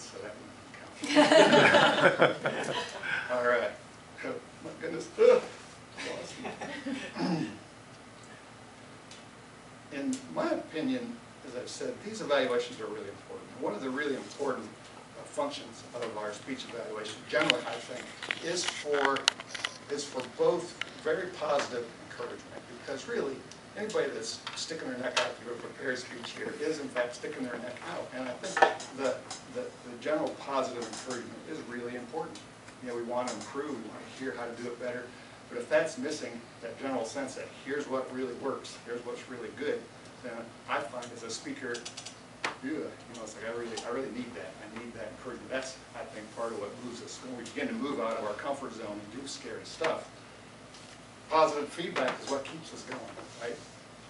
so that wouldn't count. All right. Oh, my goodness. In my opinion, as I've said, these evaluations are really important. One of the really important functions of our speech evaluation, generally, I think, is for both very positive encouragement, because really, anybody that's sticking their neck out to do a prepared speech here is, in fact, sticking their neck out. And I think the general positive encouragement is really important. You know, we want to improve, we want to hear how to do it better. But if that's missing, that general sense that here's what really works, here's what's really good, then I find as a speaker, you know, it's like I really need that. I need that encouragement. That's, I think, part of what moves us. When we begin to move out of our comfort zone and do scary stuff, positive feedback is what keeps us going, right?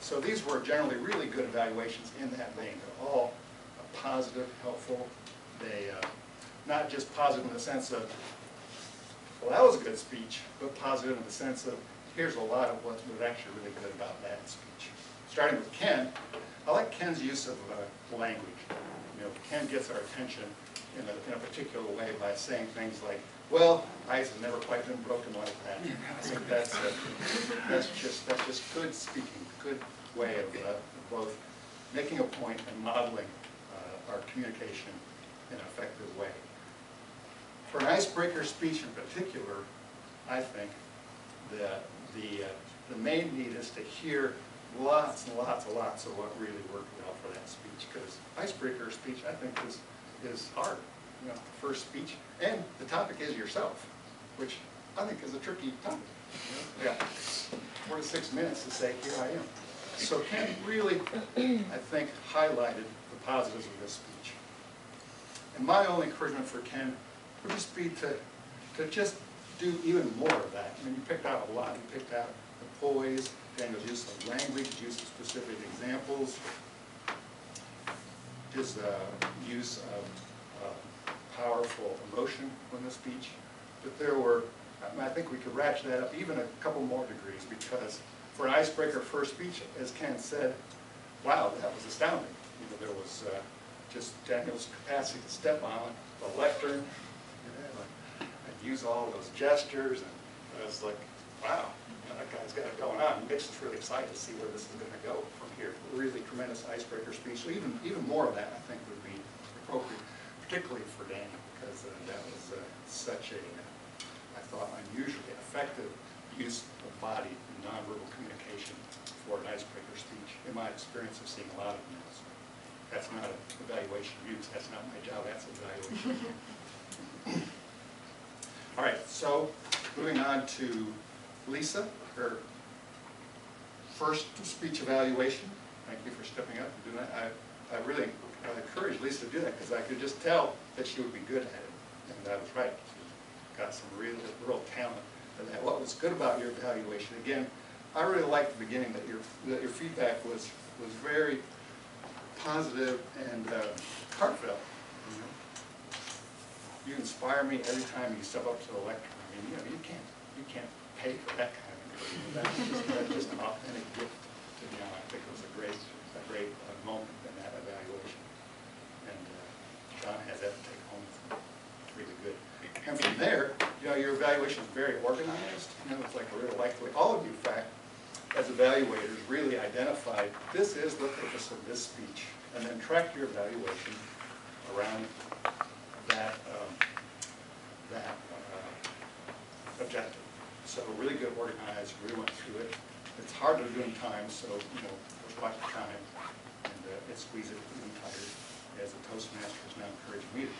So these were generally really good evaluations in that vein. They're all positive, helpful. They, not just positive in the sense of, well, that was a good speech, but positive in the sense of, here's a lot of what was actually really good about that speech. Starting with Ken, I like Ken's use of language. You know, Ken gets our attention in a particular way by saying things like, well, ice has never quite been broken like that. I think that's just good speaking, good way of both making a point and modeling our communication in an effective way. For an icebreaker speech in particular, I think that the main need is to hear lots and lots and lots of what really worked well for that speech, because icebreaker speech, I think, is hard. You know, the first speech, and the topic is yourself, which I think is a tricky topic. You know? Yeah, 4 to 6 minutes to say, here I am. So Ken really, I think, highlighted the positives of this speech. And my only encouragement for Ken would just be to just do even more of that. I mean, you picked out a lot. You picked out the poise, Daniel's use of language, use of specific examples, his use of powerful emotion in the speech. But there were, I think we could ratchet that up even a couple more degrees, because for an icebreaker first speech, as Ken said, wow, that was astounding. You know, there was just Daniel's capacity to step on the lectern, and use all those gestures, and I was like, wow, that guy's got it going on. It makes us really excited to see where this is going to go from here. Really tremendous icebreaker speech. So even more of that, I think, would be appropriate, particularly for Daniel, because that was such a, I thought, unusually effective use of body and nonverbal communication for an icebreaker speech. In my experience of seeing a lot of them, that's not an evaluation use. That's not my job. That's evaluation. All right. So moving on to Lisa, her first speech evaluation. Thank you for stepping up and doing that. I really encouraged Lisa to do that because I could just tell that she would be good at it. And I was right. She got some real talent in that. What was good about your evaluation, again, I really liked the beginning that your feedback was very positive and heartfelt. You know? You inspire me every time you step up to the lectern. I mean, you know, you can't pay for that kind of encouragement. That's just an authentic gift to John. I think it was a great moment in that evaluation. And John has that to take home with him. It's really good. And from there, you know, your evaluation is very organized. You know, it's like a real likely. All of you, in fact, as evaluators, really identified this is the purpose of this speech, and then track your evaluation around that objective. So really good organized, really went through it. It's hard to do in time, so you know, let's watch the time and squeeze it even tighter, as the Toastmaster is now encouraging me to do.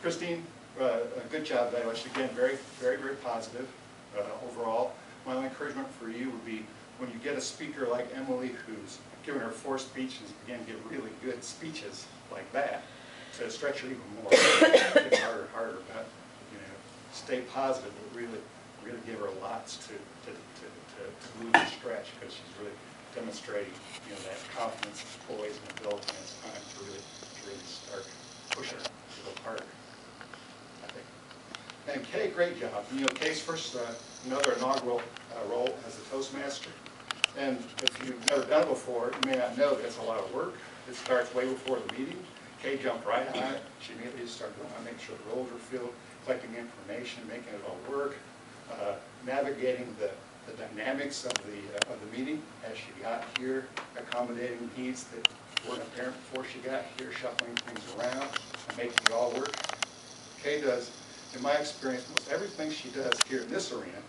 Christine, a good job evaluation. Again, very, very, very positive overall. My only encouragement for you would be when you get a speaker like Emily, who's given her 4 speeches, again, give really good speeches like that, to stretch her even more. Get harder and harder, but you know, stay positive, but really give her lots to move and stretch, because she's really demonstrating, you know, that confidence, poise, and ability, and it's time to really start pushing her a little harder, I think. And Kay, great job. You know, Kay's first another inaugural role as a Toastmaster. And if you've never done it before, you may not know that it's a lot of work. It starts way before the meeting. Kay jumped right on it. She immediately started going on, making sure the roles were filled, collecting information, making it all work, navigating the dynamics of the meeting as she got here, accommodating needs that weren't apparent before she got here, shuffling things around, and making it all work. Kay does, in my experience, most everything she does here in this arena.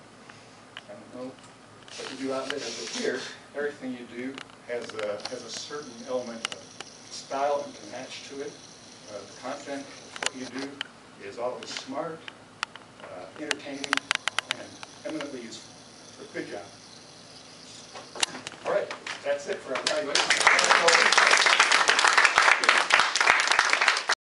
I don't know what you do out there, but here, everything you do has a certain element of style and panache to it. The content of what you do is always smart, entertaining, and eminently useful. So good job. All right, that's it for our evaluation.